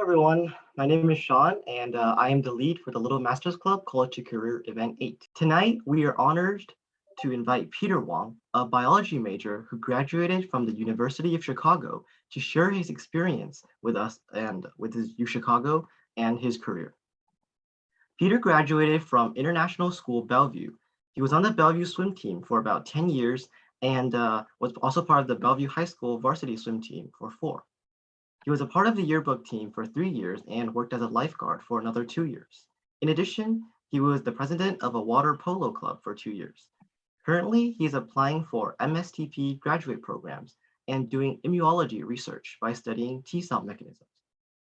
Everyone, my name is Sean, and I am the lead for the Little Masters Club College2Career Event 8. Tonight, we are honored to invite Peter Wong, a biology major who graduated from the University of Chicago, to share his experience with us and with his UChicago and his career. Peter graduated from International School Bellevue. He was on the Bellevue swim team for about 10 years and was also part of the Bellevue High School varsity swim team for 4. He was a part of the yearbook team for 3 years and worked as a lifeguard for another 2 years. In addition, he was the president of a water polo club for 2 years. Currently, he is applying for MSTP graduate programs and doing immunology research by studying T-cell mechanisms.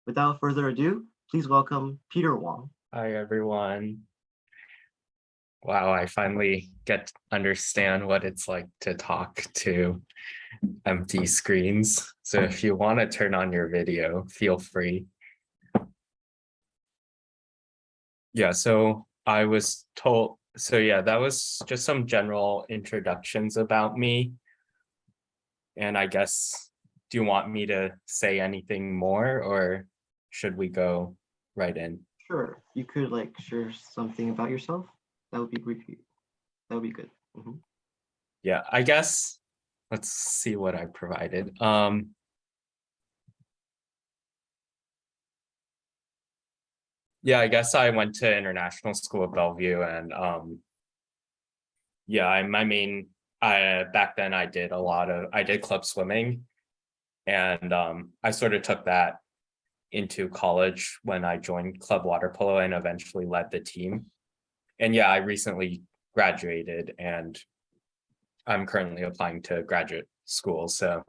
Without further ado, please welcome Peter Wong. Hi, everyone. Wow, I finally get to understand what it's like to talk to empty screens. So if you want to turn on your video, feel free. Yeah, so I was told, that was just some general introductions about me. And I guess, do you want me to say anything more or should we go right in? Sure, you could share something about yourself. That would be great. That would be good. Mm-hmm. Yeah, I guess. Let's see what I provided. Yeah, I guess I went to International School of Bellevue and back then I did club swimming and I sort of took that into college when I joined club water polo and eventually led the team. And yeah, I recently graduated and I'm currently applying to graduate school. So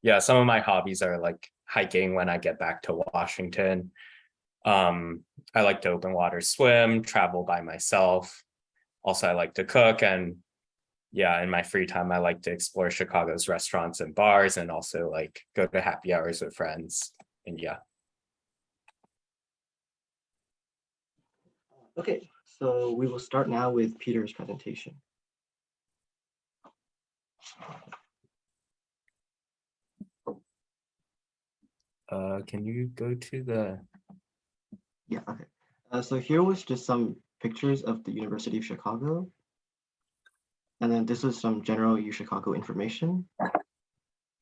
yeah, some of my hobbies are like hiking when I get back to Washington. I like to open water swim, travel by myself. Also, I like to cook. And yeah, in my free time, I like to explore Chicago's restaurants and bars and also go to happy hours with friends. And yeah. Okay, so we will start now with Peter's presentation. Can you go to the... Yeah, okay. So here was just some pictures of the University of Chicago. And then this is some general UChicago information.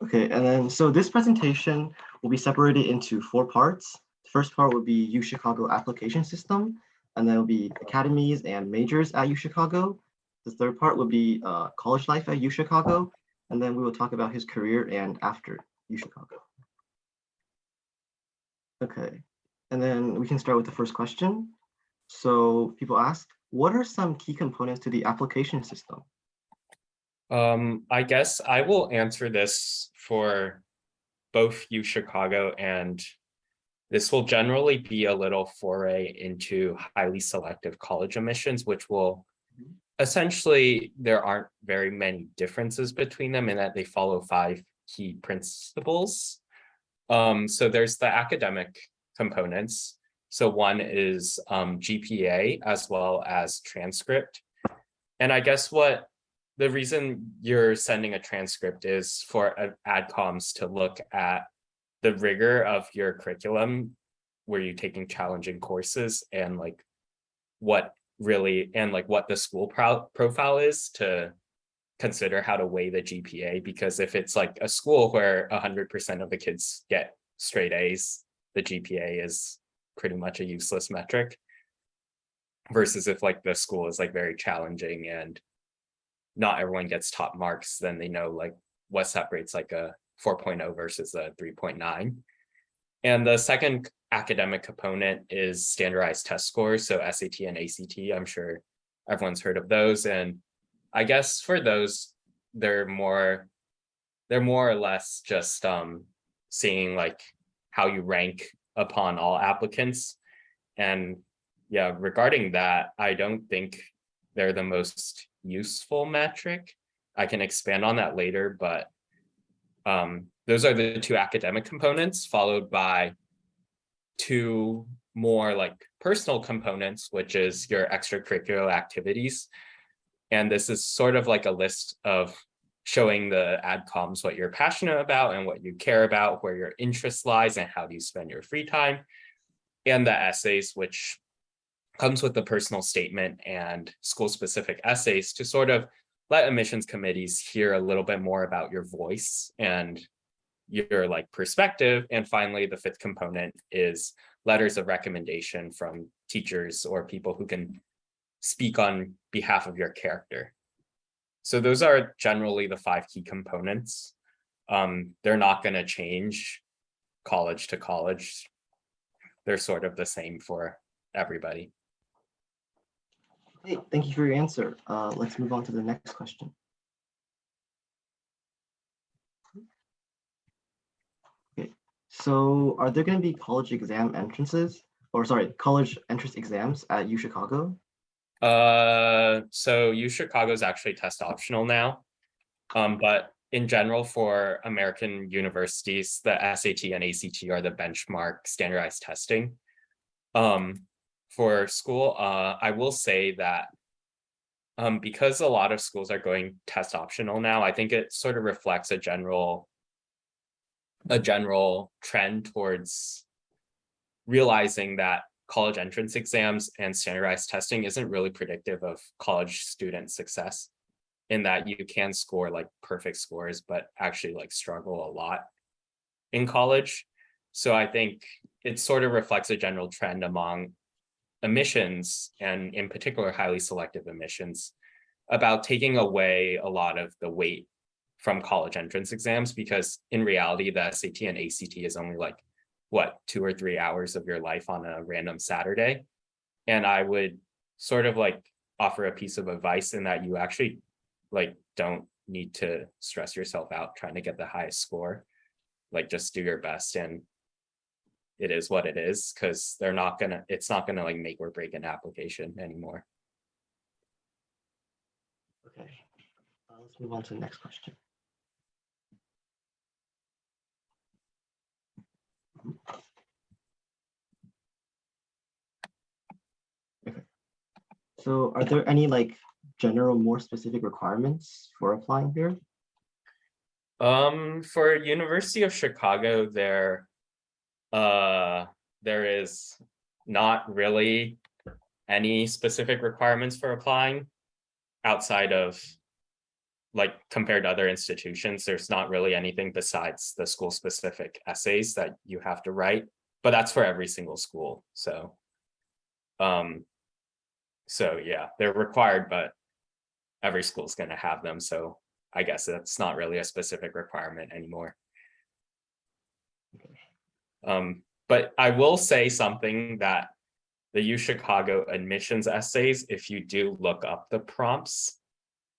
Okay, and then so this presentation will be separated into 4 parts. The first part will be UChicago application system, and then will be academies and majors at UChicago. The third part will be college life at UChicago, and then we will talk about his career and after UChicago. Okay, and then we can start with the first question. So people ask, what are some key components to the application system? I guess I will answer this for both UChicago, and this will generally be a little foray into highly selective college admissions, which will essentially, there aren't very many differences between them in that they follow 5 key principles. So there's the academic components. So one is GPA as well as transcript. And I guess the reason you're sending a transcript is for AdComs to look at the rigor of your curriculum, where you're taking challenging courses and what the school profile is to consider how to weigh the GPA. Because if it's a school where 100% of the kids get straight A's, the GPA is pretty much a useless metric. Versus if the school is very challenging and not everyone gets top marks, then they know what separates a 4.0 versus a 3.9. And the second academic component is standardized test scores, so SAT and ACT. I'm sure everyone's heard of those. And I guess for those, they're more or less just seeing how you rank upon all applicants. And yeah, regarding that, I don't think they're the most useful metric. I can expand on that later, but those are the 2 academic components, followed by 2 more personal components, which is your extracurricular activities. And this is sort of a list of showing the adcoms what you're passionate about and what you care about, where your interest lies, and how do you spend your free time. And the essays, which comes with the personal statement and school-specific essays to sort of let admissions committees hear a little bit more about your voice and your like perspective. And finally, the fifth component is letters of recommendation from teachers or people who can speak on behalf of your character. So those are generally the 5 key components. They're not going to change college to college. They're sort of the same for everybody. Hey, thank you for your answer. Let's move on to the next question. Okay, so are there going to be college exam entrances, or sorry, college entrance exams at UChicago? So UChicago is actually test optional now, but in general for American universities, the SAT and ACT are the benchmark standardized testing. For school, I will say that because a lot of schools are going test optional now, I think it sort of reflects a general trend towards realizing that college entrance exams and standardized testing isn't really predictive of college student success, in that you can score like perfect scores, but actually like struggle a lot in college. So I think it sort of reflects a general trend among admissions, and in particular, highly selective admissions, about taking away a lot of the weight from college entrance exams, because in reality, the SAT and ACT is only like, what, 2 or 3 hours of your life on a random Saturday. And I would sort of like offer a piece of advice in that you actually like don't need to stress yourself out trying to get the highest score. Like just do your best, and it is what it is, because it's not gonna like make or break an application anymore. Okay, let's move on to the next question. Okay, so are there any like general, more specific requirements for applying here? For University of Chicago, there is not really any specific requirements for applying outside of, like, compared to other institutions. There's not really anything besides the school specific essays that you have to write, but that's for every single school. So yeah, they're required, but every school is going to have them. So I guess that's not really a specific requirement anymore. But I will say something, that the UChicago admissions essays, if you do look up the prompts,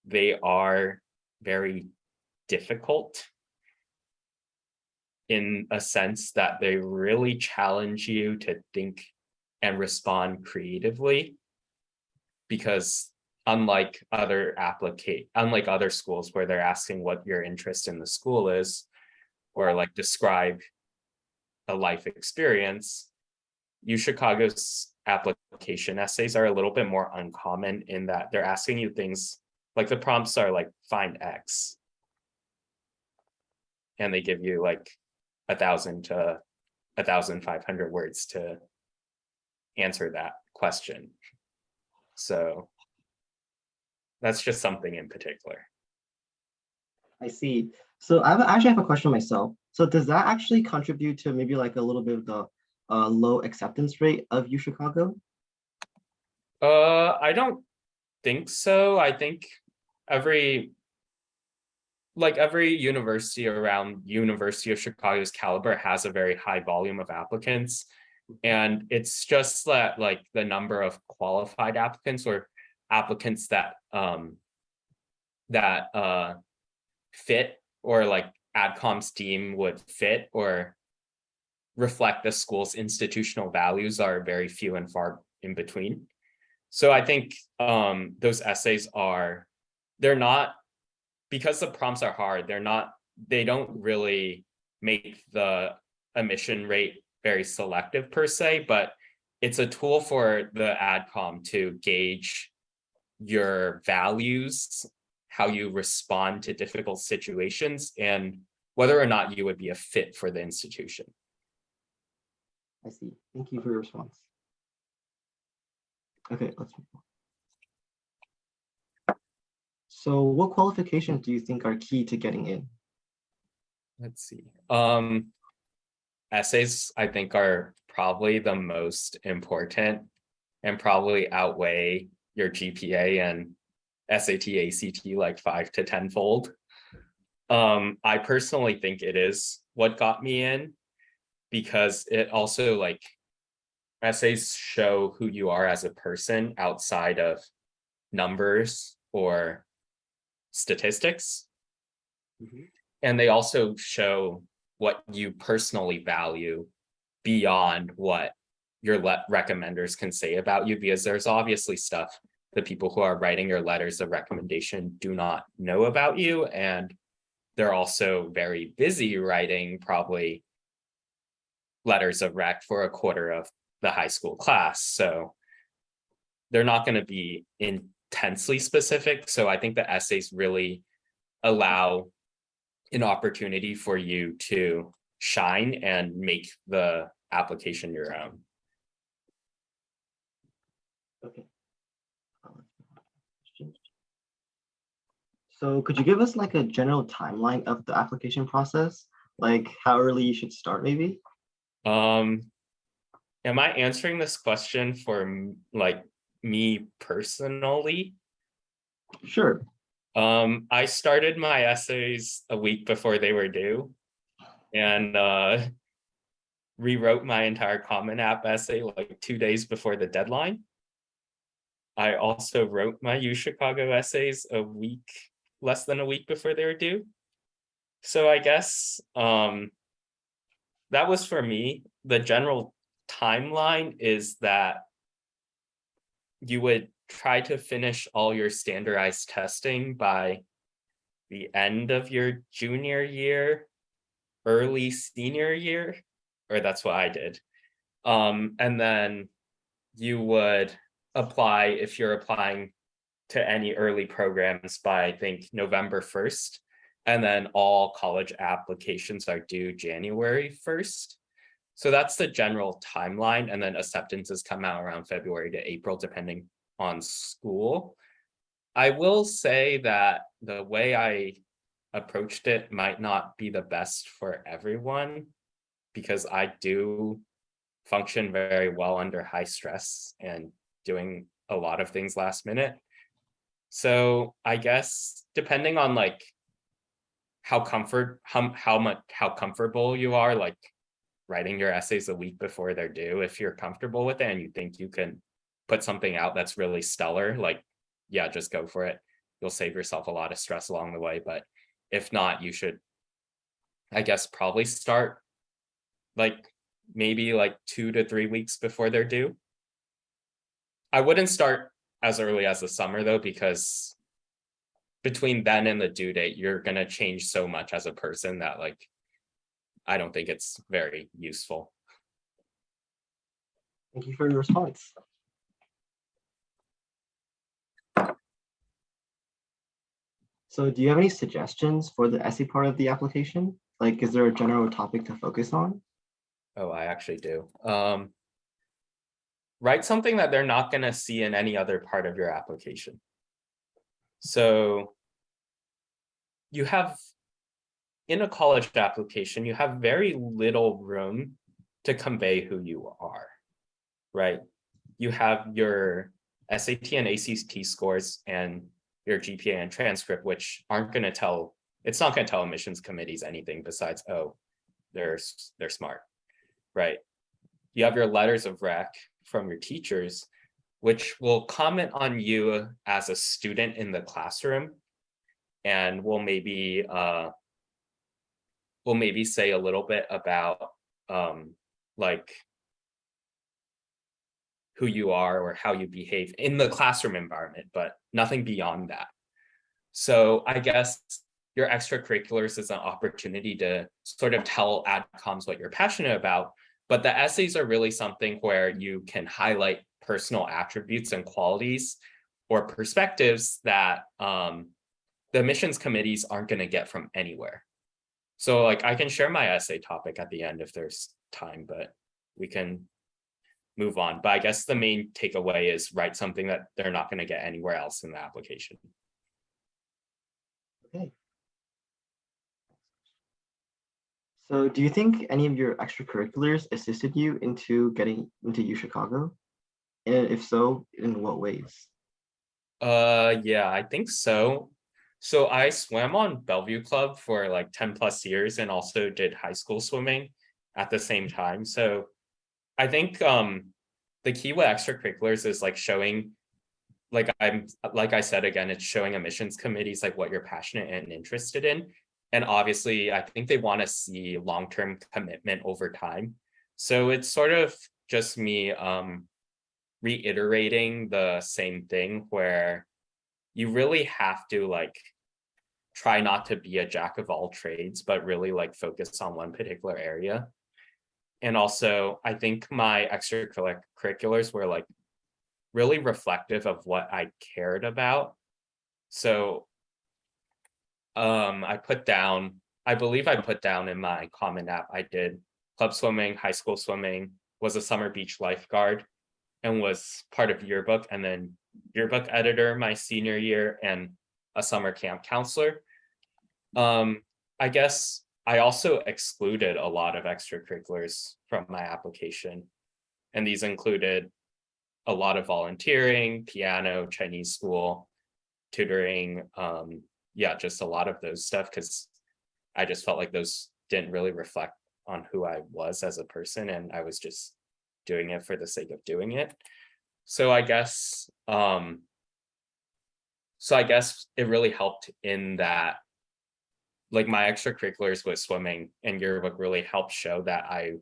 they are very difficult in a sense that they really challenge you to think and respond creatively, because unlike other schools where they're asking what your interest in the school is, or like describe a life experience, UChicago's application essays are a little bit more uncommon in that they're asking you things like, the prompts are like find X, and they give you like 1,000 to 1,500 words to answer that question. So that's just something in particular. I see. So I actually have a question myself. So does that actually contribute to maybe like a little bit of the low acceptance rate of UChicago? I don't think so. I think every university around University of Chicago's caliber has a very high volume of applicants. And it's just that like the number of qualified applicants, or applicants that fit, or like AdCom's team would fit or reflect the school's institutional values, are very few and far in between. So I think those essays they're not, because the prompts are hard, they don't really make the admission rate very selective per se, but it's a tool for the AdCom to gauge your values how you respond to difficult situations and whether or not you would be a fit for the institution. I see. Thank you for your response. Okay, let's move on. So what qualifications do you think are key to getting in? Let's see. Essays, I think, are probably the most important and probably outweigh your GPA and SAT, ACT like 5 to 10-fold. I personally think it is what got me in, because it also, like, essays show who you are as a person outside of numbers or statistics. And they also show what you personally value beyond what your recommenders can say about you, because there's obviously stuff the people who are writing your letters of recommendation do not know about you, and they're also very busy writing probably letters of rec for a quarter of the high school class, so they're not going to be intensely specific. So I think the essays really allow an opportunity for you to shine and make the application your own. Okay. So could you give us like a general timeline of the application process? Like how early you should start maybe? Am I answering this question for like me personally? Sure. I started my essays a week before they were due, and rewrote my entire Common App essay like 2 days before the deadline. I also wrote my UChicago essays less than a week before they were due. So I guess that was for me. The general timeline is that you would try to finish all your standardized testing by the end of your junior year, early senior year, or that's what I did. And then you would apply, if you're applying to any early programs, by I think November 1st. And then all college applications are due January 1st. So that's the general timeline. And then acceptances come out around February to April, depending on school. I will say that the way I approached it might not be the best for everyone, because I do function very well under high stress and doing a lot of things last minute. So I guess depending on like how comfortable you are, like writing your essays a week before they're due, if you're comfortable with it and you think you can put something out that's really stellar, like, yeah, just go for it. You'll save yourself a lot of stress along the way. But if not, you should, I guess, probably start like maybe like 2 to 3 weeks before they're due. I wouldn't start as early as the summer though, because between then and the due date, you're going to change so much as a person that like, I don't think it's very useful. Thank you for your response. So do you have any suggestions for the essay part of the application? Like, is there a general topic to focus on? Oh, I actually do. Write something that they're not going to see in any other part of your application. So you have, in a college application, you have very little room to convey who you are, right? You have your SAT and ACT scores and your GPA and transcript, which aren't going to tell, it's not going to tell admissions committees anything besides, oh, they're smart, right? You have your letters of rec from your teachers, which will comment on you as a student in the classroom, and will maybe say a little bit about like who you are or how you behave in the classroom environment, but nothing beyond that. So I guess your extracurriculars is an opportunity to sort of tell adcoms what you're passionate about, but the essays are really something where you can highlight personal attributes and qualities or perspectives that the admissions committees aren't going to get from anywhere. So like I can share my essay topic at the end if there's time, but we can move on. But I guess the main takeaway is write something that they're not going to get anywhere else in the application. Okay. So do you think any of your extracurriculars assisted you into getting into UChicago? And if so, in what ways? Yeah, I think so. So I swam on Bellevue Club for like 10 plus years and also did high school swimming at the same time. So I think the key with extracurriculars is like showing, like I said again, it's showing admissions committees like what you're passionate and interested in. And obviously, I think they want to see long-term commitment over time. So it's sort of just me reiterating the same thing where you really have to like try not to be a jack of all trades, but really like focus on one particular area. And also, I think my extracurriculars were like really reflective of what I cared about. So I believe I put down in my Common App, I did club swimming, high school swimming, was a summer beach lifeguard, and was part of yearbook, and then yearbook editor my senior year, and a summer camp counselor. I guess I also excluded a lot of extracurriculars from my application, and these included a lot of volunteering, piano, Chinese school, tutoring, yeah, just a lot of those stuff, because I just felt like those didn't really reflect on who I was as a person, and I was just doing it for the sake of doing it. So I guess it really helped in that, like my extracurriculars with swimming and yearbook really helped show that I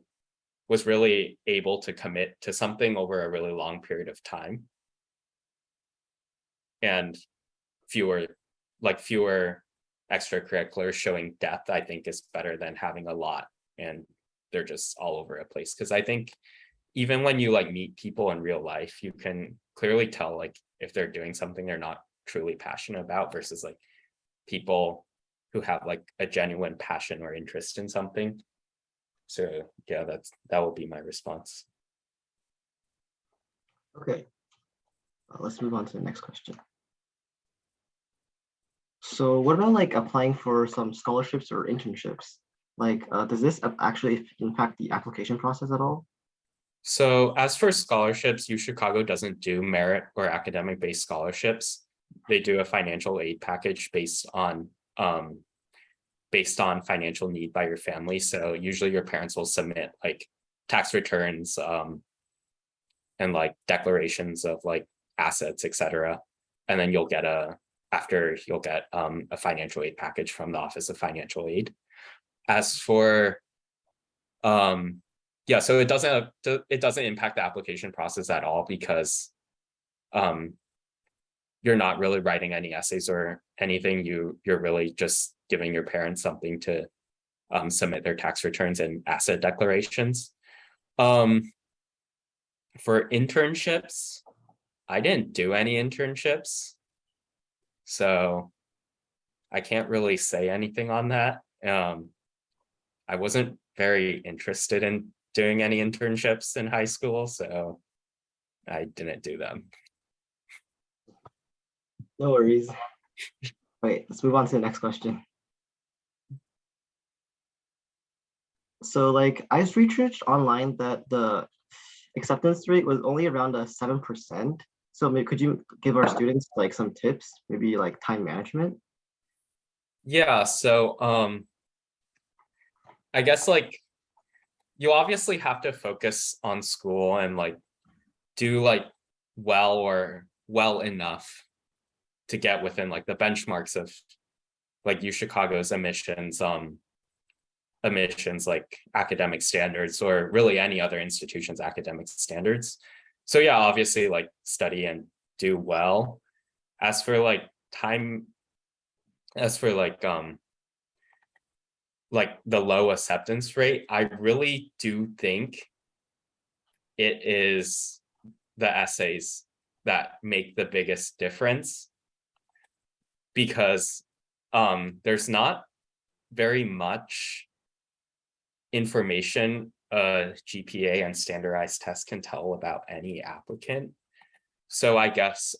was really able to commit to something over a really long period of time. And fewer extracurriculars showing depth, I think, is better than having a lot and they're just all over a place. Because I think even when you like meet people in real life, you can clearly tell like if they're doing something they're not truly passionate about versus like people who have like a genuine passion or interest in something. So yeah, that will be my response. Okay, let's move on to the next question. So what about like applying for some scholarships or internships? Like, does this actually impact the application process at all? So as for scholarships, UChicago doesn't do merit or academic-based scholarships. They do a financial aid package based on financial need by your family. So usually your parents will submit like tax returns and like declarations of like assets, etc. And then you'll get a financial aid package from the Office of Financial Aid. As for yeah, so it doesn't impact the application process at all because you're not really writing any essays or anything. You're really just giving your parents something to submit their tax returns and asset declarations. For internships, I didn't do any internships, so I can't really say anything on that. I wasn't very interested in doing any internships in high school, so I didn't do them. No worries. Wait, let's move on to the next question. So like I researched online that the acceptance rate was only around 7%. So maybe, could you give our students like some tips, maybe like time management? Yeah, so I guess like you obviously have to focus on school and like do like well enough to get within like the benchmarks of like UChicago's admissions like academic standards, or really any other institution's academic standards. So yeah, obviously like study and do well. As for like the low acceptance rate, I really do think it is the essays that make the biggest difference, because there's not very much information a GPA and standardized tests can tell about any applicant. So I guess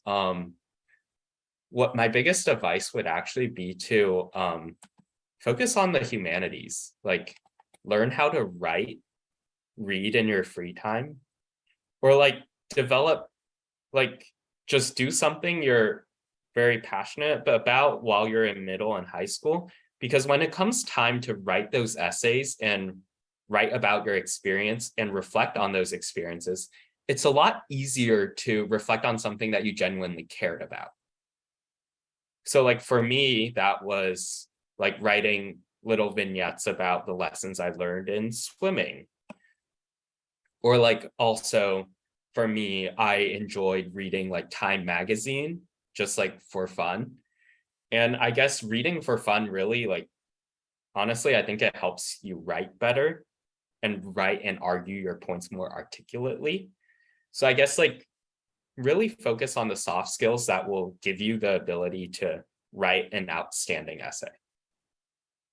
what my biggest advice would actually be to focus on the humanities, like learn how to write, read in your free time, or like develop, like just do something you're very passionate about while you're in middle and high school. Because when it comes time to write those essays and write about your experience and reflect on those experiences, it's a lot easier to reflect on something that you genuinely cared about. So like for me, that was like writing little vignettes about the lessons I learned in swimming. Or like also for me, I enjoyed reading like Time magazine, just like for fun. And I guess reading for fun really, like, honestly, I think it helps you write better and write and argue your points more articulately. So I guess like really focus on the soft skills that will give you the ability to write an outstanding essay.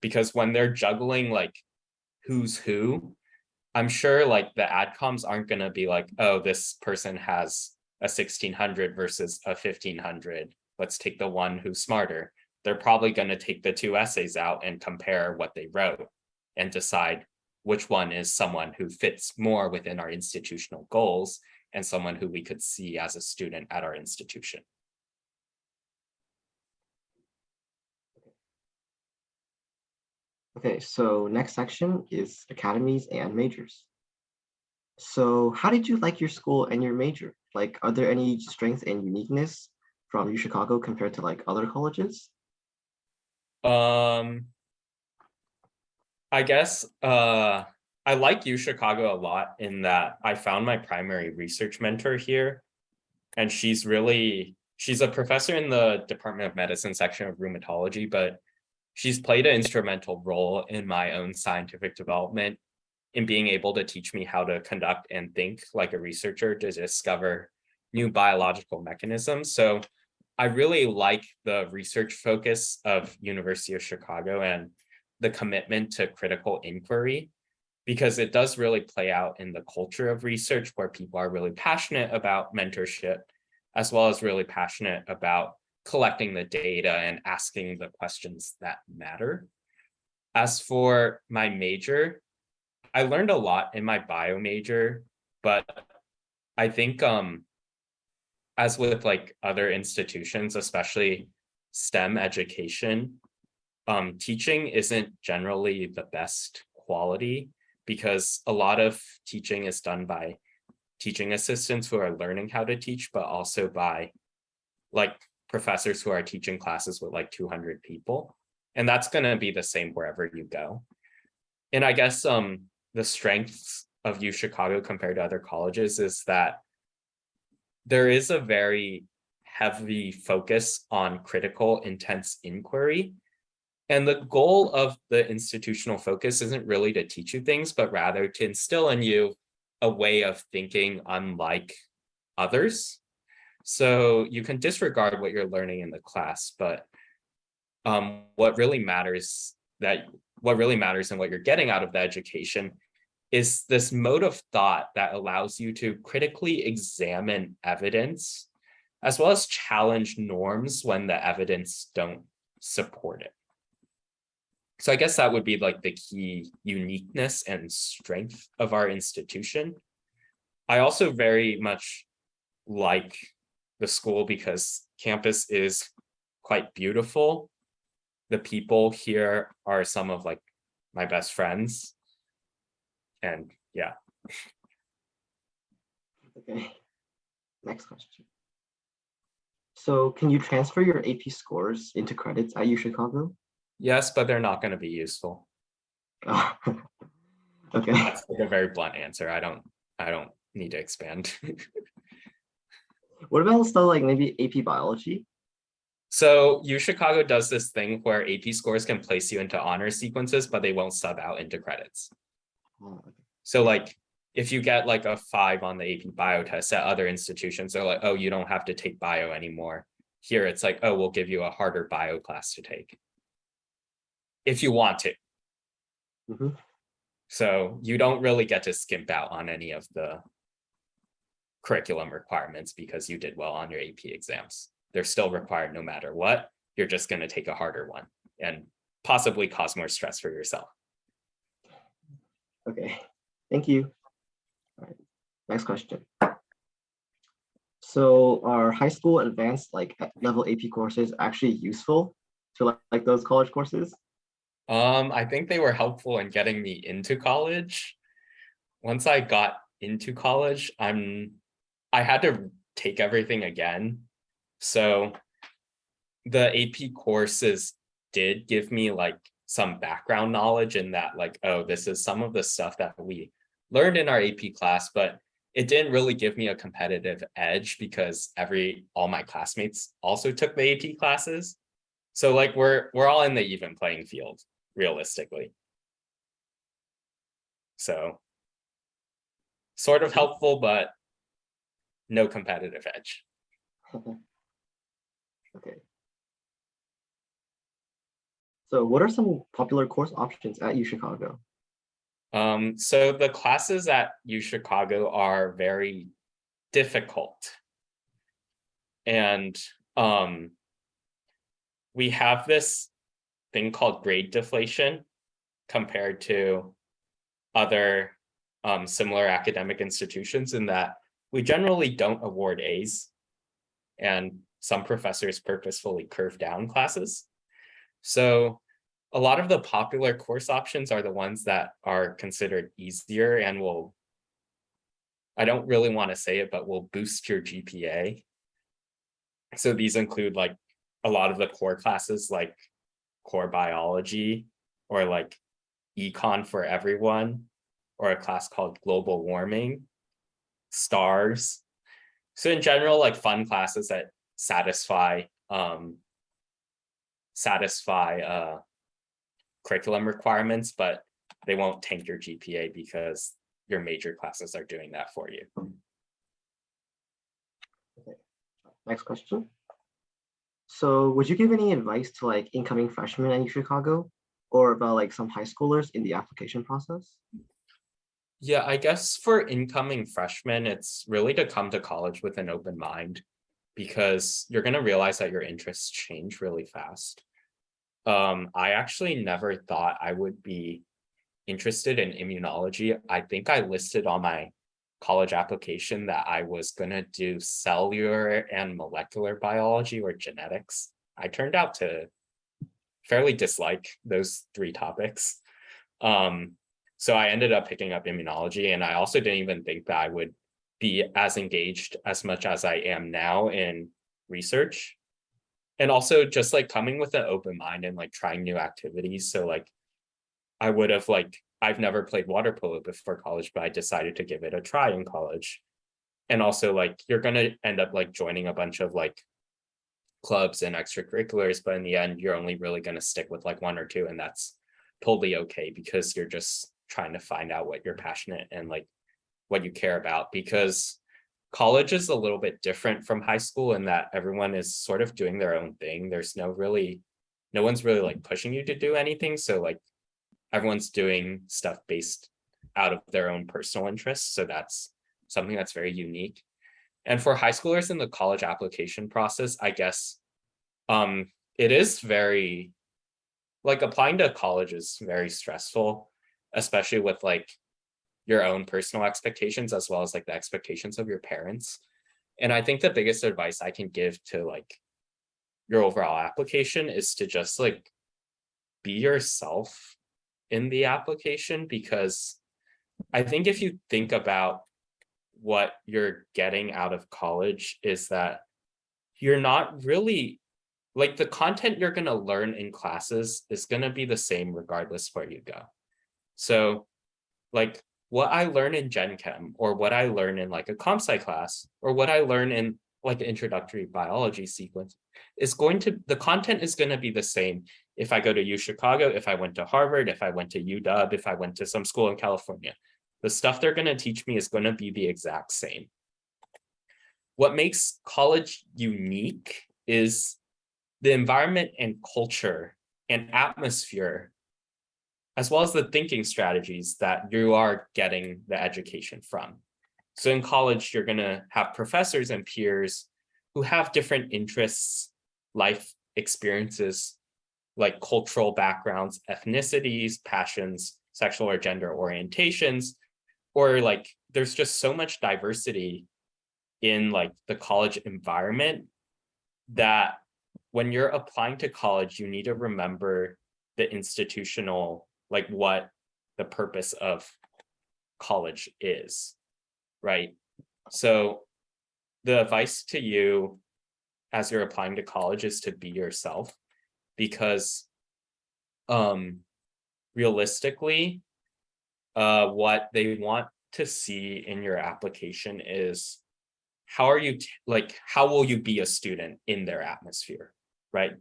Because when they're juggling like who's who, I'm sure like the adcoms aren't going to be like, oh, this person has a 1600 versus a 1500. Let's take the one who's smarter. They're probably going to take the two essays out and compare what they wrote and decide which one is someone who fits more within our institutional goals and someone who we could see as a student at our institution. Okay, so next section is academies and majors. So how did you like your school and your major? Like, are there any strengths and uniqueness from UChicago compared to like other colleges? I guess I like UChicago a lot in that I found my primary research mentor here, and she's a professor in the Department of Medicine section of rheumatology, but she's played an instrumental role in my own scientific development in being able to teach me how to conduct and think like a researcher to discover new biological mechanisms. So I really like the research focus of University of Chicago and the commitment to critical inquiry, because it does really play out in the culture of research where people are really passionate about mentorship, as well as really passionate about collecting the data and asking the questions that matter. As for my major, I learned a lot in my bio major, but I think as with like other institutions, especially STEM education, teaching isn't generally the best quality because a lot of teaching is done by teaching assistants who are learning how to teach, but also by like professors who are teaching classes with like 200 people. And that's going to be the same wherever you go. And I guess the strengths of UChicago compared to other colleges is that there is a very heavy focus on critical, intense inquiry. And the goal of the institutional focus isn't really to teach you things, but rather to instill in you a way of thinking unlike others. So you can disregard what you're learning in the class, but what really matters and what you're getting out of the education is this mode of thought that allows you to critically examine evidence, as well as challenge norms when the evidence don't support it. So I guess that would be like the key uniqueness and strength of our institution. I also very much like the school because campus is quite beautiful. The people here are some of like my best friends. And yeah. Okay, next question. So can you transfer your AP scores into credits at UChicago? Yes, but they're not going to be useful. Oh, okay. That's like a very blunt answer. I don't need to expand. What about stuff like maybe AP biology? So UChicago does this thing where AP scores can place you into honor sequences, but they won't sub out into credits. Oh, okay. So like if you get like a 5 on the AP bio test at other institutions, they're like, oh, you don't have to take bio anymore. Here it's like, oh, we'll give you a harder bio class to take. if you want to. Mhm. So you don't really get to skimp out on any of the curriculum requirements because you did well on your AP exams. They're still required no matter what. You're just going to take a harder one and possibly cause more stress for yourself. Okay, thank you. All right, next question. So are high school advanced level AP courses actually useful to like those college courses? I think they were helpful in getting me into college. Once I got into college, I had to take everything again. So the AP courses did give me like some background knowledge in that, like, oh, this is some of the stuff that we learned in our AP class, but it didn't really give me a competitive edge because all my classmates also took the AP classes. So like we're all in the even playing field, realistically. So sort of helpful, but no competitive edge. Okay. So what are some popular course options at UChicago? So the classes at UChicago are very difficult. And we have this thing called grade deflation compared to other similar academic institutions in that we generally don't award A's, and some professors purposefully curve down classes. So a lot of the popular course options are the ones that are considered easier and I don't really want to say it, but will boost your GPA. So these include like a lot of the core classes like core biology or like econ for everyone, or a class called global warming, stars. So in general, like fun classes that satisfy curriculum requirements, but they won't tank your GPA because your major classes are doing that for you. Okay. Next question. So would you give any advice to like incoming freshmen at UChicago or about like some high schoolers in the application process? Yeah, I guess for incoming freshmen, it's really to come to college with an open mind because you're going to realize that your interests change really fast. I actually never thought I would be interested in immunology. I think I listed on my college application that I was going to do cellular and molecular biology or genetics. I turned out to fairly dislike those three topics. So I ended up picking up immunology, and I also didn't even think that I would be as engaged as much as I am now in research. And also just like coming with an open mind and like trying new activities. So like I would have I've never played water polo before college, but I decided to give it a try in college. And also like you're gonna end up like joining a bunch of like clubs and extracurriculars, but in the end, you're only really gonna stick with like one or two, and that's totally okay because you're just trying to find out what you're passionate and like what you care about. Because college is a little bit different from high school in that everyone is sort of doing their own thing. There's no one's really like pushing you to do anything. So like everyone's doing stuff based out of their own personal interests. So that's something that's very unique. And for high schoolers in the college application process, I guess it is very like applying to college is very stressful, especially with like your own personal expectations as well as like the expectations of your parents. And I think the biggest advice I can give to like your overall application is to just like be yourself in the application, because I think if you think about what you're getting out of college is that you're not really like the content you're going to learn in classes is going to be the same regardless where you go. So like what I learn in Gen Chem or what I learn in like a comp sci class or what I learn in like the introductory biology sequence the content is going to be the same if I go to UChicago, if I went to Harvard, if I went to UW, if I went to some school in California. The stuff they're going to teach me is going to be the exact same. What makes college unique is the environment and culture and atmosphere as well as the thinking strategies that you are getting the education from. So in college, you're going to have professors and peers who have different interests, life experiences, like cultural backgrounds, ethnicities, passions, sexual or gender orientations, or like there's just so much diversity in like the college environment that when you're applying to college, you need to remember the institutional, like what the purpose of college is, right? So the advice to you as you're applying to college is to be yourself, because realistically, what they want to see in your application is how are you how will you be a student in their atmosphere, right?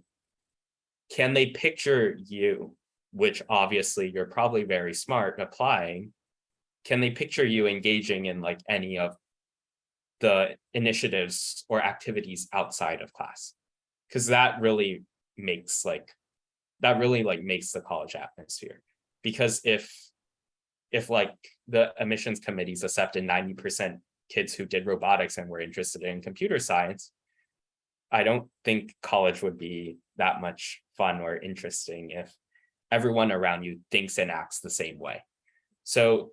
Can they picture you, which obviously you're probably very smart applying, can they picture you engaging in like any of the initiatives or activities outside of class? Because that really makes makes the college atmosphere. Because if like the admissions committees accepted 90% kids who did robotics and were interested in computer science, I don't think college would be that much fun or interesting if everyone around you thinks and acts the same way. So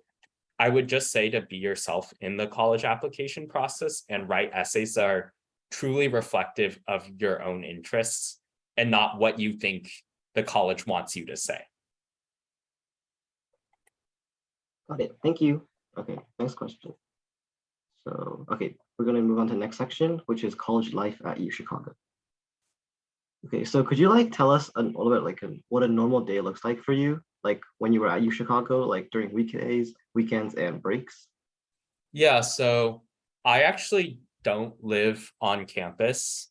I would just say to be yourself in the college application process and write essays that are truly reflective of your own interests and not what you think the college wants you to say. Got it. Thank you. Okay, next question. So, okay, we're going to move on to the next section, which is college life at UChicago. Okay, so could you like tell us a little bit like what a normal day looks like for you, like when you were at UChicago, like during weekdays, weekends, and breaks? Yeah, so I actually don't live on campus.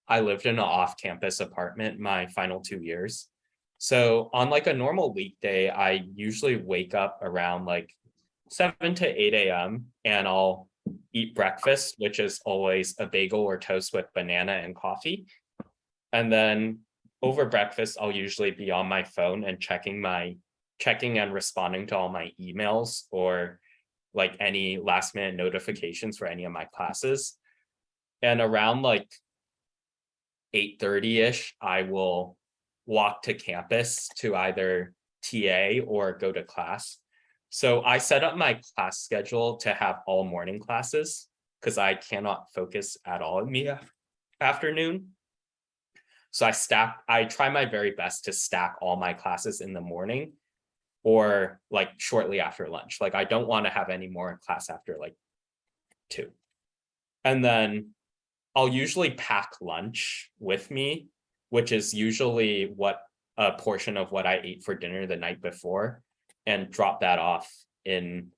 I lived in an off-campus apartment my final 2 years. So on like a normal weekday, I usually wake up around like 7 to 8 a.m. and I'll eat breakfast, which is always a bagel or toast with banana and coffee. And then over breakfast, I'll usually be on my phone and checking and responding to all my emails or like any last minute notifications for any of my classes. And around like 8:30ish, I will walk to campus to either TA or go to class. So I set up my class schedule to have all morning classes because I cannot focus at all in the afternoon. So I try my very best to stack all my classes in the morning or like shortly after lunch. Like I don't want to have any more class after like 2. And then I'll usually pack lunch with me, which is usually what a portion of what I ate for dinner the night before, and drop that off in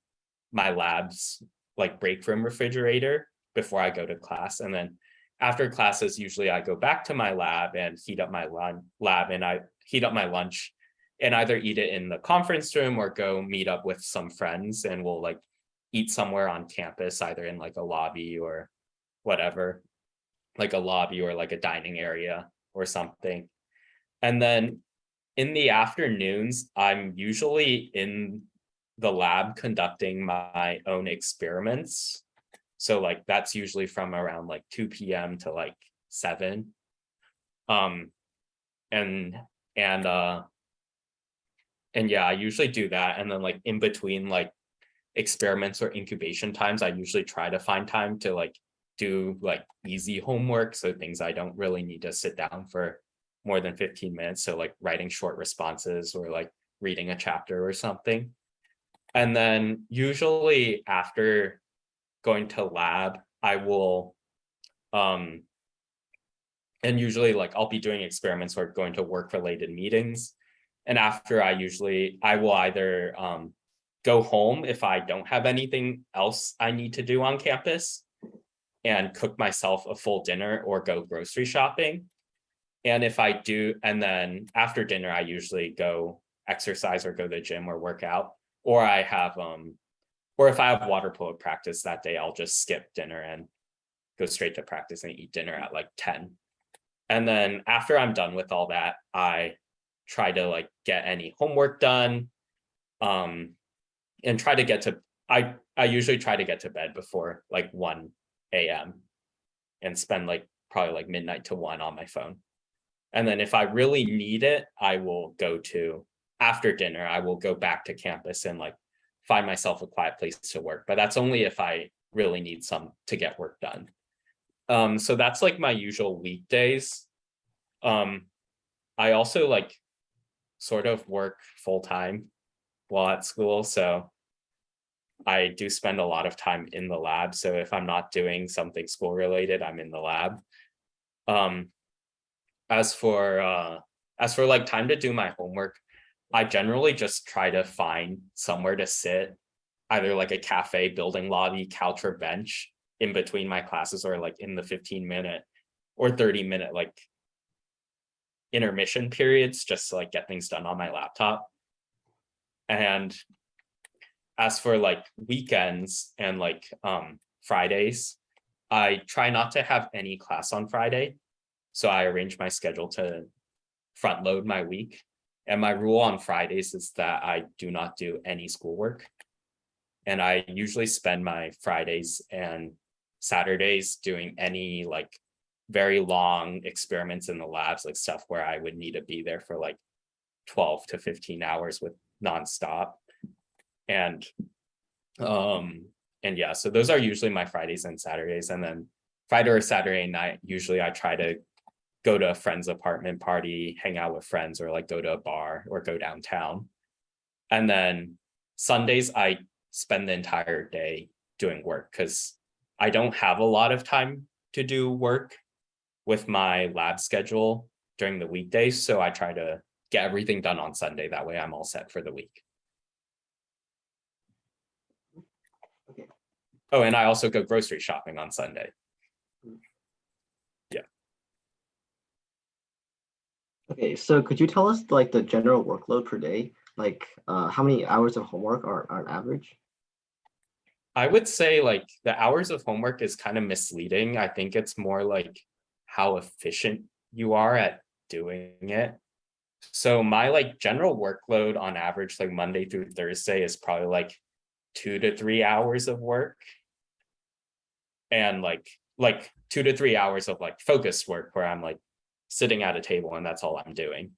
my lab's like break room refrigerator before I go to class. And then after classes, usually I go back to my lab and heat up my lunch and either eat it in the conference room or go meet up with some friends and we'll like eat somewhere on campus, either in like a lobby or whatever, like a lobby or like a dining area or something. And then in the afternoons, I'm usually in the lab conducting my own experiments. So like that's usually from around like 2 p.m. to like 7. And yeah, I usually do that. And then like in between like experiments or incubation times, I usually try to find time to like do like easy homework. So things I don't really need to sit down for more than 15 minutes. So like writing short responses or like reading a chapter or something. And then usually after going to lab, I will, and usually like I'll be doing experiments or going to work related meetings. And after I will either go home if I don't have anything else I need to do on campus and cook myself a full dinner or go grocery shopping. And if I do, and then after dinner, I usually go exercise or go to the gym or work out, or or if I have water polo practice that day, I'll just skip dinner and go straight to practice and eat dinner at like 10. And then after I'm done with all that, I try to like get any homework done and try to get to, I usually try to get to bed before like 1 a.m. and spend like probably like midnight to 1 on my phone. And then if I really need it, I will go to, after dinner, I will go back to campus and like find myself a quiet place to work. But that's only if I really need some to get work done. So that's like my usual weekdays. I also like sort of work full time while at school. So I do spend a lot of time in the lab. So if I'm not doing something school related, I'm in the lab. As for like time to do my homework, I generally just try to find somewhere to sit, either like a cafe, building lobby, couch, or bench in between my classes, or like in the 15-minute or 30-minute like intermission periods, just to like get things done on my laptop. And as for like weekends and like Fridays, I try not to have any class on Friday. So I arrange my schedule to front load my week. And my rule on Fridays is that I do not do any schoolwork. And I usually spend my Fridays and Saturdays doing any like very long experiments in the labs, like stuff where I would need to be there for like 12 to 15 hours with nonstop. And yeah, so those are usually my Fridays and Saturdays. And then Friday or Saturday night, usually I try to go to a friend's apartment party, hang out with friends, or like go to a bar or go downtown. And then Sundays, I spend the entire day doing work because I don't have a lot of time to do work with my lab schedule during the weekdays. So I try to get everything done on Sunday. That way I'm all set for the week. Okay. Oh, and I also go grocery shopping on Sunday. Yeah. Okay, so could you tell us like the general workload per day? Like how many hours of homework are on average? I would say like the hours of homework is kind of misleading. I think it's more like how efficient you are at doing it. So my like general workload on average, like Monday through Thursday, is probably like 2 to 3 hours of work. And like 2 to 3 hours of like focused work where I'm like sitting at a table and that's all I'm doing.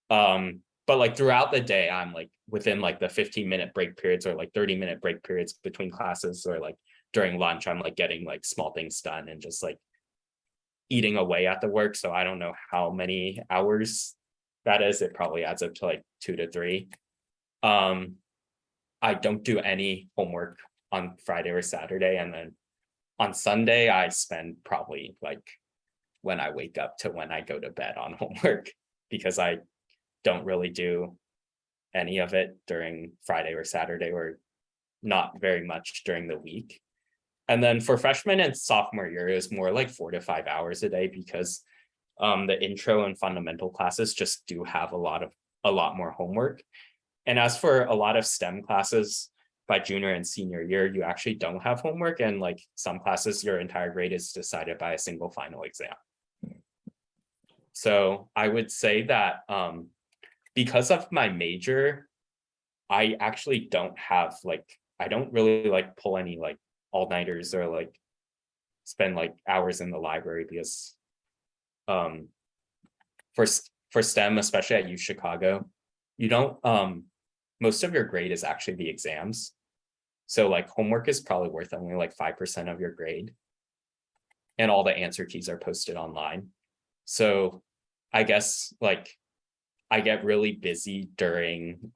But like throughout the day, I'm like within like the 15-minute break periods or like 30-minute break periods between classes, or like during lunch, I'm like getting like small things done and just like eating away at the work. So I don't know how many hours that is. It probably adds up to like 2 to 3. I don't do any homework on Friday or Saturday. And then on Sunday, I spend probably like when I wake up to when I go to bed on homework, because I don't really do any of it during Friday or Saturday, or not very much during the week. And then for freshman and sophomore year, it was more like 4 to 5 hours a day, because the intro and fundamental classes just do have a lot more homework. And as for a lot of STEM classes, by junior and senior year, you actually don't have homework. And like some classes, your entire grade is decided by a single final exam. So I would say that because of my major, I actually don't have like, I don't really like pull any like all-nighters or like spend like hours in the library, because for STEM, especially at UChicago, you don't most of your grade is actually the exams. So like homework is probably worth only like 5% of your grade, and all the answer keys are posted online. So I guess like I get really busy during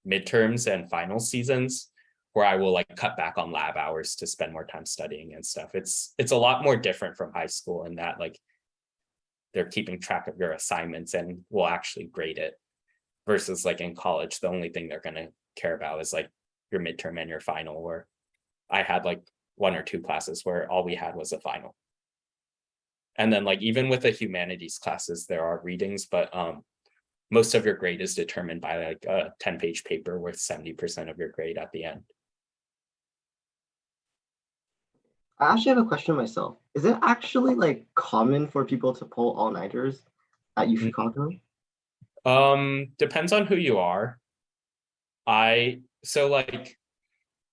midterms and final seasons, where I will like cut back on lab hours to spend more time studying and stuff. It's a lot more different from high school in that like they're keeping track of your assignments and will actually grade it, versus like in college, the only thing they're going to care about is like your midterm and your final, where I had like 1 or 2 classes where all we had was a final. And then like even with the humanities classes, there are readings, but most of your grade is determined by like a 10-page paper worth 70% of your grade at the end. I actually have a question myself. Is it actually like common for people to pull all-nighters at UChicago? Depends on who you are. So like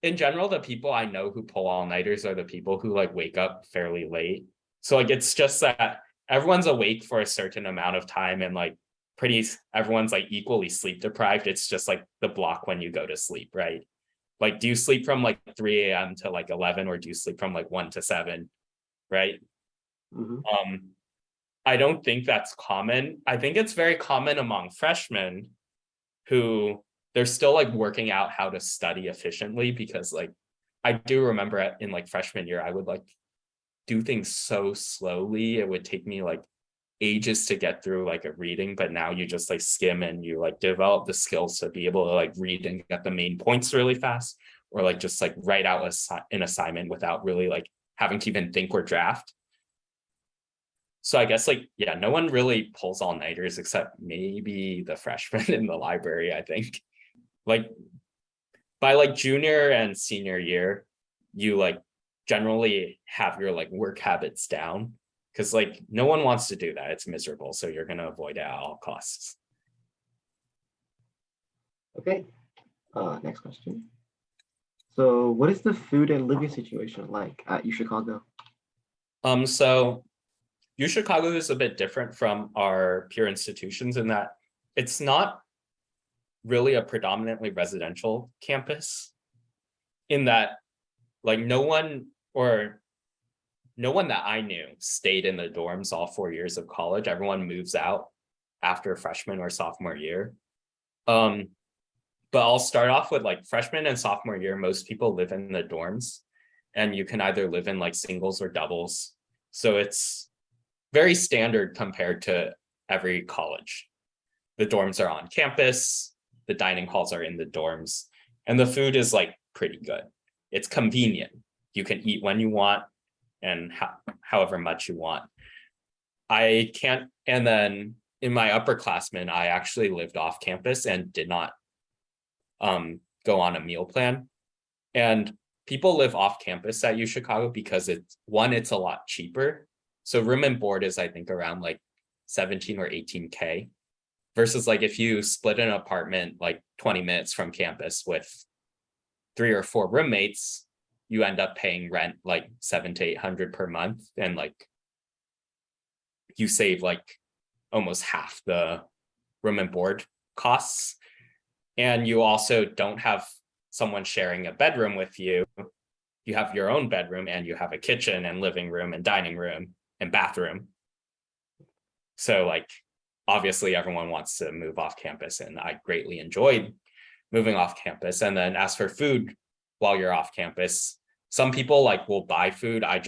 in general, the people I know who pull all-nighters are the people who like wake up fairly late. So like it's just that everyone's awake for a certain amount of time and like everyone's like equally sleep deprived. It's just like the block when you go to sleep, right? Like, do you sleep from like 3 a.m. to like 11, or do you sleep from like 1 to 7, right? Mhm. I don't think that's common. I think it's very common among freshmen who they're still like working out how to study efficiently, because like I do remember in like freshman year, I would like do things so slowly. It would take me like ages to get through like a reading, but now you just like skim and you like develop the skills to be able to like read and get the main points really fast, or like just like write out an assignment without really like having to even think or draft. So I guess like, yeah, no one really pulls all-nighters except maybe the freshmen in the library, I think. Like by like junior and senior year, you like generally have your like work habits down, because like no one wants to do that. It's miserable. So you're going to avoid it at all costs. Okay. Next question. So, what is the food and living situation like at UChicago? So UChicago is a bit different from our peer institutions in that it's not really a predominantly residential campus, in that like no one that I knew stayed in the dorms all 4 years of college. Everyone moves out after freshman or sophomore year. But I'll start off with like freshman and sophomore year, most people live in the dorms, and you can either live in like singles or doubles. So it's very standard compared to every college. The dorms are on campus, the dining halls are in the dorms, and the food is like pretty good. It's convenient. You can eat when you want and however much you want. And then in my upperclassmen, I actually lived off campus and did not go on a meal plan. And people live off campus at UChicago because it's a lot cheaper. So room and board is, I think, around like 17 or 18K, versus like if you split an apartment like 20 minutes from campus with 3 or 4 roommates, you end up paying rent like 700 to 800 per month, and like you save like almost half the room and board costs. And you also don't have someone sharing a bedroom with you. You have your own bedroom, and you have a kitchen and living room and dining room and bathroom. So like obviously everyone wants to move off campus, and I greatly enjoyed moving off campus. And then as for food while you're off campus, some people like will buy food. I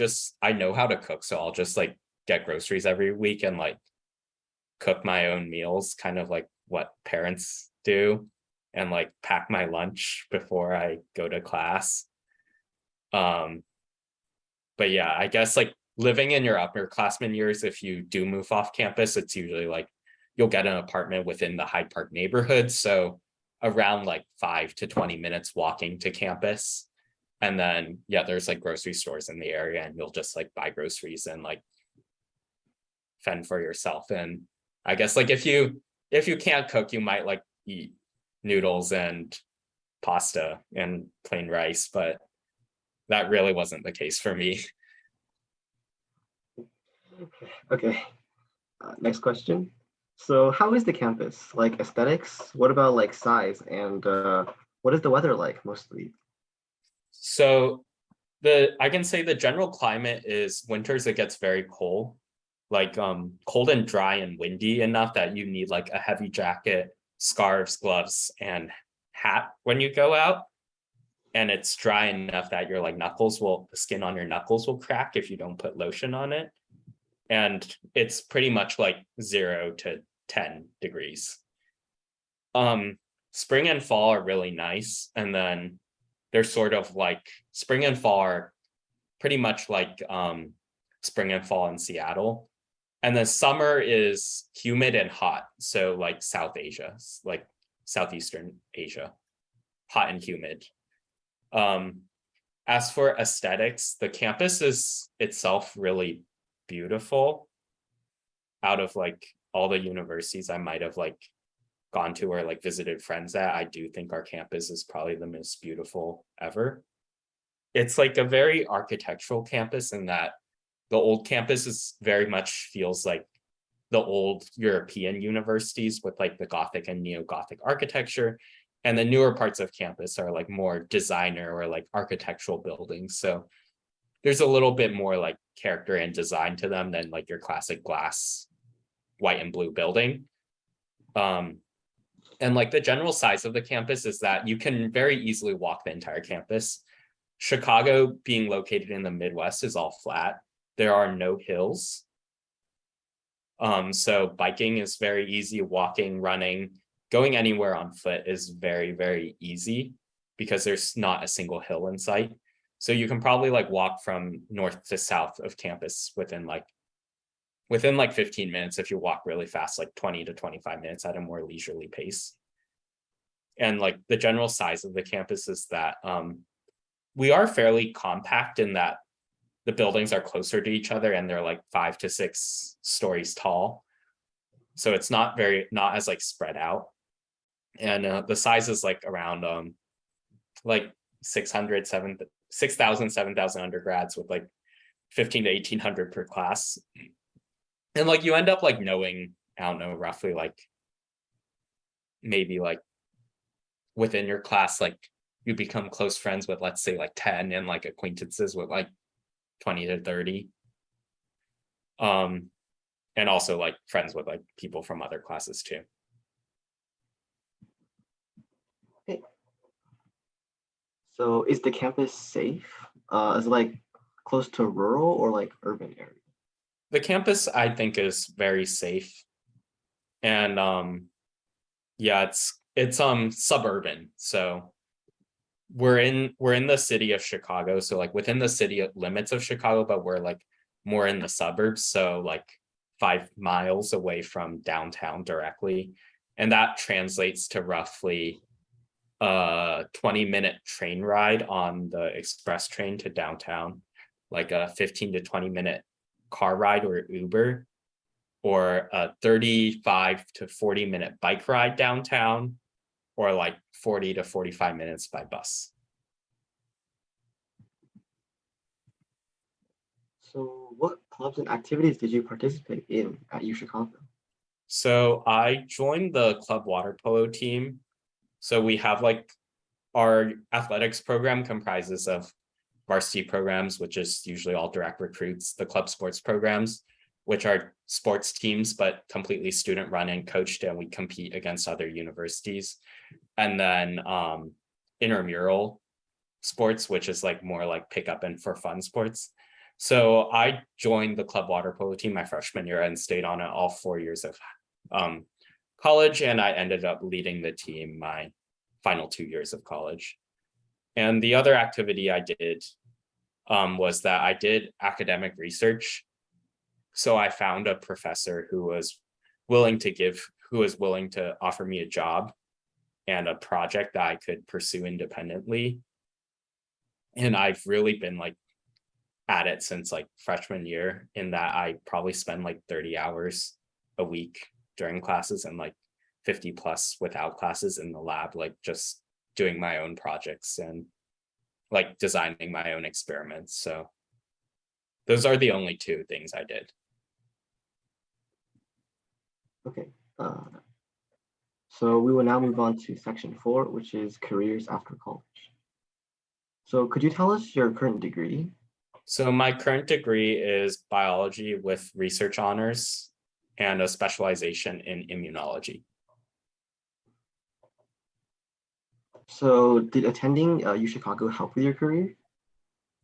know how to cook, so I'll just like get groceries every week and like cook my own meals, kind of like what parents do, and like pack my lunch before I go to class. But yeah, I guess like living in your upperclassmen years, if you do move off campus, it's usually like you'll get an apartment within the Hyde Park neighborhood. So around like 5 to 20 minutes walking to campus. And then, yeah, there's like grocery stores in the area, and you'll just like buy groceries and like fend for yourself. And I guess like if you can't cook, you might like eat noodles and pasta and plain rice, but that really wasn't the case for me. Okay. Next question. So, how is the campus? Like aesthetics? What about like size? And what is the weather like mostly? So I can say the general climate is winters, it gets very cold, like cold and dry and windy enough that you need like a heavy jacket, scarves, gloves, and hat when you go out. And it's dry enough that your like the skin on your knuckles will crack if you don't put lotion on it. And it's pretty much like 0 to 10 degrees. Spring and fall are really nice. And then they're sort of like spring and fall are pretty much like spring and fall in Seattle. And then summer is humid and hot. So like South Asia, like Southeastern Asia, hot and humid. As for aesthetics, the campus is itself really beautiful. Out of like all the universities I might have like gone to or like visited friends at, I do think our campus is probably the most beautiful ever. It's like a very architectural campus in that the old campus is very much feels like the old European universities with like the Gothic and neo-Gothic architecture. And the newer parts of campus are like more designer or like architectural buildings. So there's a little bit more like character and design to them than like your classic glass, white and blue building. And like the general size of the campus is that you can very easily walk the entire campus. Chicago, being located in the Midwest, is all flat. There are no hills. So biking is very easy, walking, running, going anywhere on foot is very, very easy because there's not a single hill in sight. So you can probably like walk from north to south of campus within like 15 minutes if you walk really fast, like 20 to 25 minutes at a more leisurely pace. And like the general size of the campus is that we are fairly compact in that the buildings are closer to each other and they're like 5 to 6 stories tall. So it's not as like spread out. And the size is like around like 6,000, 7,000 undergrads with like 15 to 1,800 per class. And like you end up like knowing, I don't know, roughly like maybe like within your class, like you become close friends with, let's say, like 10 and like acquaintances with like 20 to 30. And also like friends with like people from other classes too. Okay. So is the campus safe? Is it like close to rural or like urban area? The campus, I think, is very safe. And yeah, it's suburban. So we're in the city of Chicago. So like within the city limits of Chicago, but we're like more in the suburbs. So like 5 miles away from downtown directly. And that translates to roughly a 20-minute train ride on the express train to downtown, like a 15 to 20-minute car ride or Uber, or a 35 to 40-minute bike ride downtown, or like 40 to 45 minutes by bus. So what clubs and activities did you participate in at UChicago? So I joined the club water polo team. So we have like our athletics program comprises of varsity programs, which is usually all direct recruits, the club sports programs, which are sports teams, but completely student run and coached, and we compete against other universities. And then intramural sports, which is like more like pickup and for fun sports. So I joined the club water polo team my freshman year and stayed on it all 4 years of college. And I ended up leading the team my final 2 years of college. And the other activity I did was that I did academic research. So I found a professor who was willing to offer me a job and a project that I could pursue independently. And I've really been like at it since like freshman year, in that I probably spend like 30 hours a week during classes and like 50 plus without classes in the lab, like just doing my own projects and like designing my own experiments. So those are the only 2 things I did. Okay. So we will now move on to section 4, which is careers after college. So could you tell us your current degree? So my current degree is biology with research honors and a specialization in immunology. So did attending UChicago help with your career?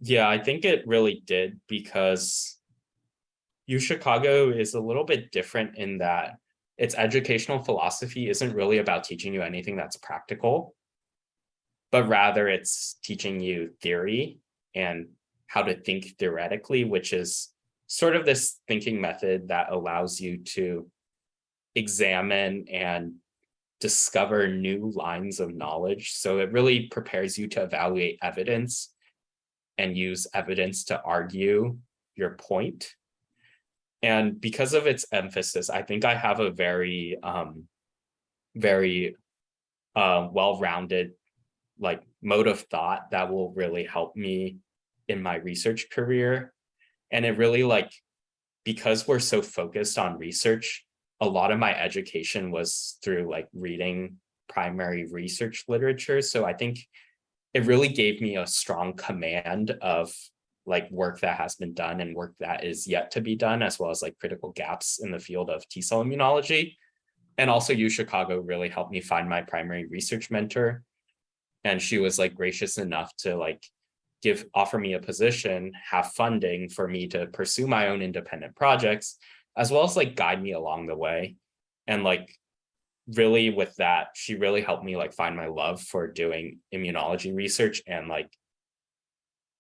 Yeah, I think it really did, because UChicago is a little bit different in that its educational philosophy isn't really about teaching you anything that's practical, but rather it's teaching you theory and how to think theoretically, which is sort of this thinking method that allows you to examine and discover new lines of knowledge. So it really prepares you to evaluate evidence and use evidence to argue your point. And because of its emphasis, I think I have a very very well-rounded like mode of thought that will really help me in my research career. And it really like, because we're so focused on research, a lot of my education was through like reading primary research literature. So I think it really gave me a strong command of like work that has been done and work that is yet to be done, as well as like critical gaps in the field of T-cell immunology. And also UChicago really helped me find my primary research mentor. And she was like gracious enough to like offer me a position, have funding for me to pursue my own independent projects, as well as like guide me along the way. And like really with that, she really helped me like find my love for doing immunology research and like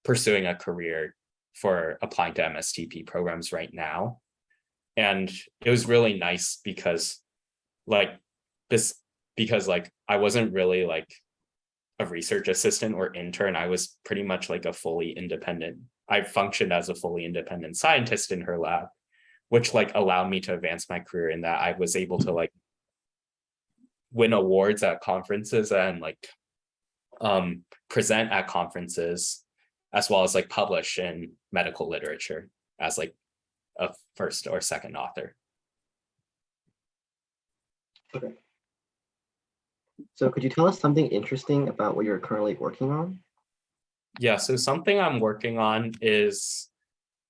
pursuing a career for applying to MSTP programs right now. And it was really nice because like this, because like I wasn't really like a research assistant or intern. I was pretty much like a fully independent. I functioned as a fully independent scientist in her lab, which like allowed me to advance my career in that I was able to like win awards at conferences and like present at conferences, as well as like publish in medical literature as like a first or second author. Okay. So could you tell us something interesting about what you're currently working on? Yeah, so something I'm working on is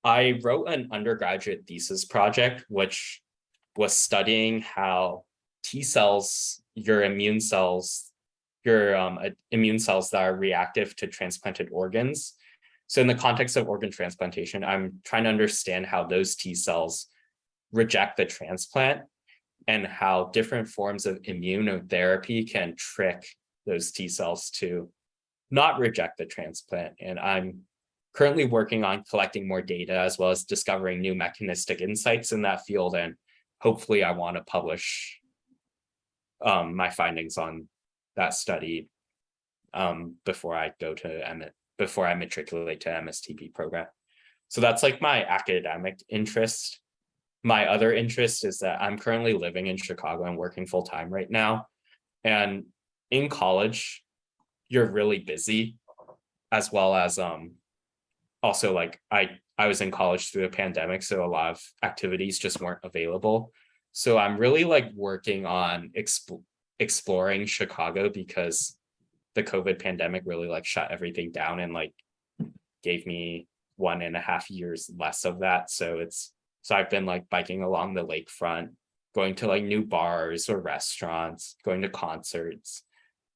I wrote an undergraduate thesis project, which was studying how T cells, your immune cells that are reactive to transplanted organs. So in the context of organ transplantation, I'm trying to understand how those T cells reject the transplant and how different forms of immunotherapy can trick those T cells to not reject the transplant. And I'm currently working on collecting more data as well as discovering new mechanistic insights in that field. And hopefully I want to publish my findings on that study before I matriculate to MSTP program. So that's like my academic interest. My other interest is that I'm currently living in Chicago and working full time right now. And in college, you're really busy, as well as also like I was in college through a pandemic, so a lot of activities just weren't available. So I'm really like working on exploring Chicago, because the COVID pandemic really like shut everything down and like gave me 1.5 years less of that. So I've been like biking along the lakefront, going to like new bars or restaurants, going to concerts.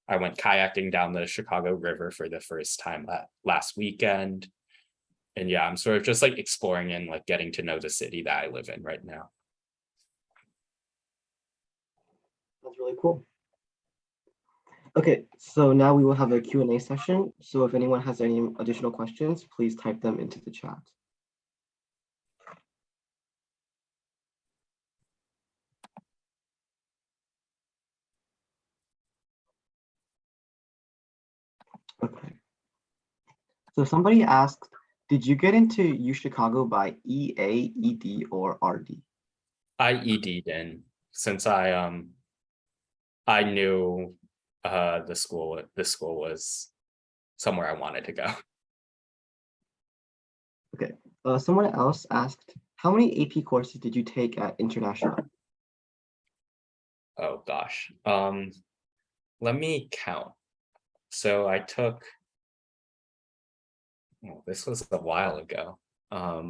I went kayaking down the Chicago River for the first time last weekend. And yeah, I'm sort of just like exploring and like getting to know the city that I live in right now. That's really cool. Okay, so now we will have a Q&A session. So if anyone has any additional questions, please type them into the chat. Okay. So somebody asked, did you get into UChicago by EA, ED, or RD? I ED'd in, since I knew the school was somewhere I wanted to go. Okay. Someone else asked, how many AP courses did you take at International? Oh gosh. Let me count. So I took, oh, this was a while ago. I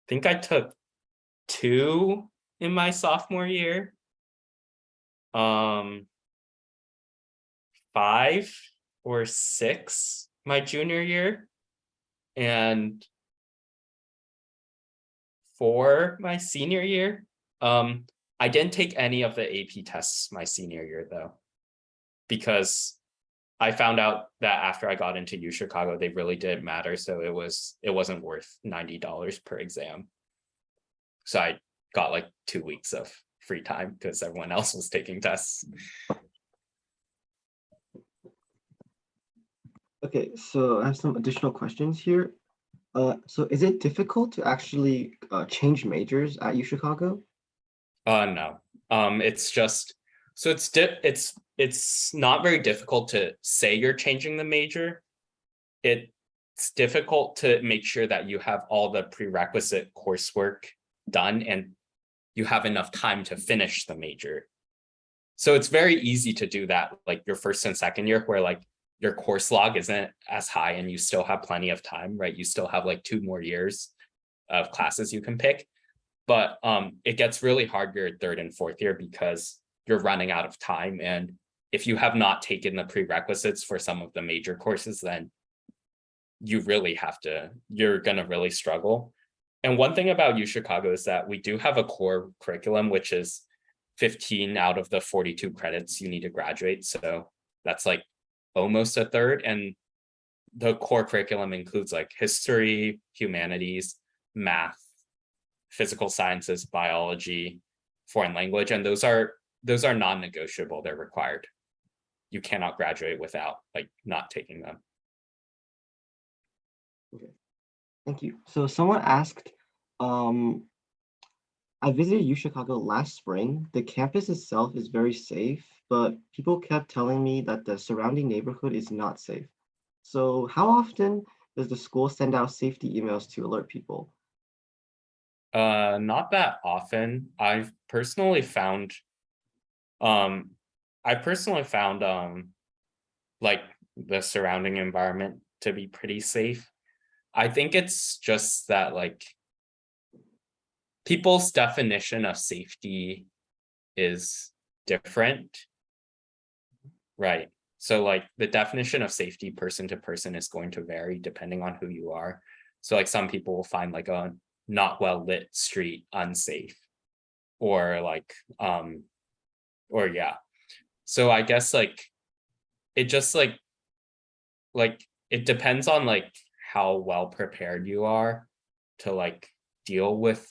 think I took 2 in my sophomore year. 5 or 6 my junior year, and 4 my senior year. I didn't take any of the AP tests my senior year though, because I found out that after I got into UChicago, they really didn't matter. So it wasn't worth $90 per exam. So I got like 2 weeks of free time because everyone else was taking tests. Okay, so I have some additional questions here. So is it difficult to actually change majors at UChicago? No. It's just so it's not very difficult to say you're changing the major. It's difficult to make sure that you have all the prerequisite coursework done and you have enough time to finish the major. So it's very easy to do that, like your first and second year, where like your course log isn't as high and you still have plenty of time, right? You still have like 2 more years of classes you can pick. But it gets really hard your third and fourth year because you're running out of time. And if you have not taken the prerequisites for some of the major courses, then you're gonna really struggle. And one thing about UChicago is that we do have a core curriculum, which is 15 out of the 42 credits you need to graduate. So that's like almost a third. And the core curriculum includes like history, humanities, math, physical sciences, biology, foreign language, and those are non-negotiable. They're required. You cannot graduate without like not taking them. Okay, thank you. So someone asked, I visited UChicago last spring. The campus itself is very safe, but people kept telling me that the surrounding neighborhood is not safe. So how often does the school send out safety emails to alert people? Not that often. Um, I personally found like the surrounding environment to be pretty safe. I think it's just that like people's definition of safety is different, right? So like the definition of safety person to person is going to vary depending on who you are. So like some people will find like a not well lit street unsafe, or like or yeah. So I guess like it just like it depends on like how well prepared you are to like deal with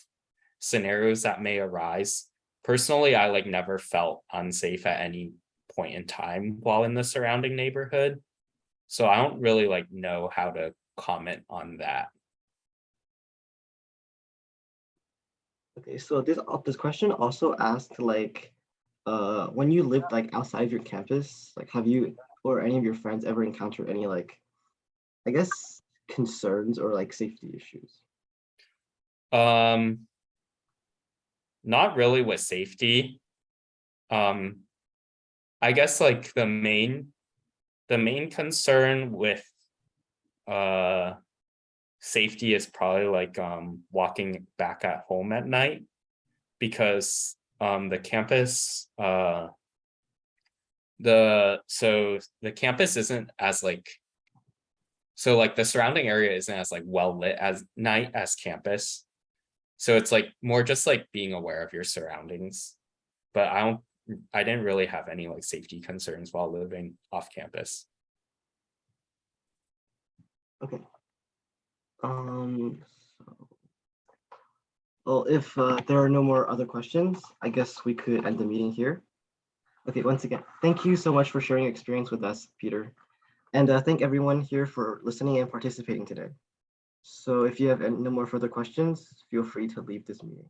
scenarios that may arise. Personally, I like never felt unsafe at any point in time while in the surrounding neighborhood. So I don't really like know how to comment on that. Okay, so this question also asked like, when you lived like outside of your campus, like have you or any of your friends ever encountered any like, I guess, concerns or like safety issues? Um, Not really with safety. Um, I guess like the main concern with uh safety is probably like walking back at home at night, because the campus the campus isn't as like, so like the surrounding area isn't as like well lit as night as campus. So it's like more just like being aware of your surroundings. But I didn't really have any like safety concerns while living off campus. Okay. So, well, if there are no more other questions, I guess we could end the meeting here. Okay, once again, thank you so much for sharing your experience with us, Peter. And thank everyone here for listening and participating today. So if you have no more further questions, feel free to leave this meeting.